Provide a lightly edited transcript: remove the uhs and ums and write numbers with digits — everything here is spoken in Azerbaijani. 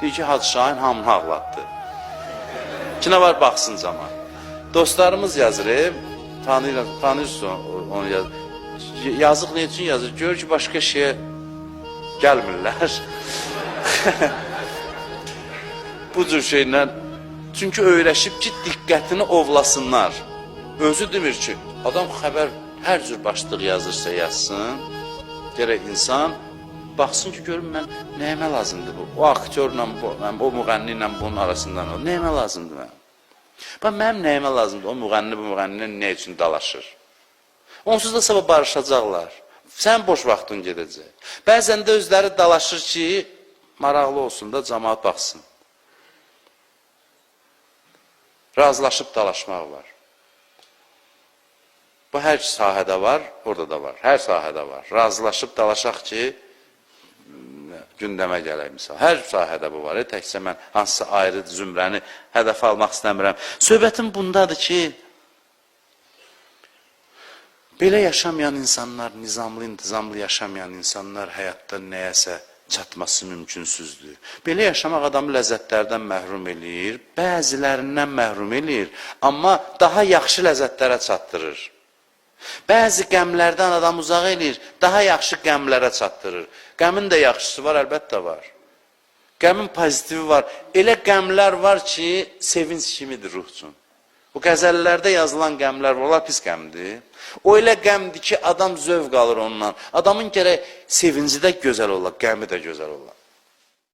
Deyir ki, Hacı Şahin hamını ağlatdı. Ki nə var, baxsın cama. Dostlarımız yazır, tanıyırsın onu yazır. Yazıq ne üçün yazır? Gör ki, başqa şeye gəlmirlər. Bu cür şeylə, çünki öyrəşib ki, diqqətini ovlasınlar. Özü demir ki, adam xəbər hər cür başlıq yazırsa yazsın, gərək insan baxsın ki, görün mən nəyimə lazımdır bu? O aktyorla, o müğənni ilə bunun arasından o, nəyimə lazımdır mən? Mənim nəyimə lazımdır? O müğənni bu müğənninin nə üçün dalaşır? Onsuz da sabah barışacaqlar. Sən boş vaxtın gedəcək. Bəzən də özləri dalaşır ki, maraqlı olsun da cəmaat baxsın. Razılaşıb dalaşmaq var. Bu hər sahədə var, orada da var. Hər sahədə var. Razılaşıb dalaşaq ki, gündəmə gələk misal. Hər sahədə bu var. Təkcə mən hansısa ayrı zümrəni hədəf almaq istəmirəm. Söhbətim bundadır ki, belə yaşamayan insanlar, nizamlı, intizamlı yaşamayan insanlar həyatda nəyəsə çatması mümkünsüzdür. Belə yaşamaq adamı ləzzətlərdən məhrum eləyir, bəzilərindən məhrum eləyir, amma daha yaxşı ləzzətlərə çatdırır. Bəzi qəmlərdən adam uzaq eləyir, daha yaxşı qəmlərə çatdırır. Qəmin də yaxşısı var, əlbəttə var. Qəmin pozitivi var. Elə qəmlər var ki, sevinç kimidir ruh üçün. Bu qəzəllərdə yazılan qəmlər var, onlar pis qəmdir. O elə qəmdir ki, adam zövq alır ondan. Adamın gərək sevinci də gözəl olar, qəmi də gözəl olar.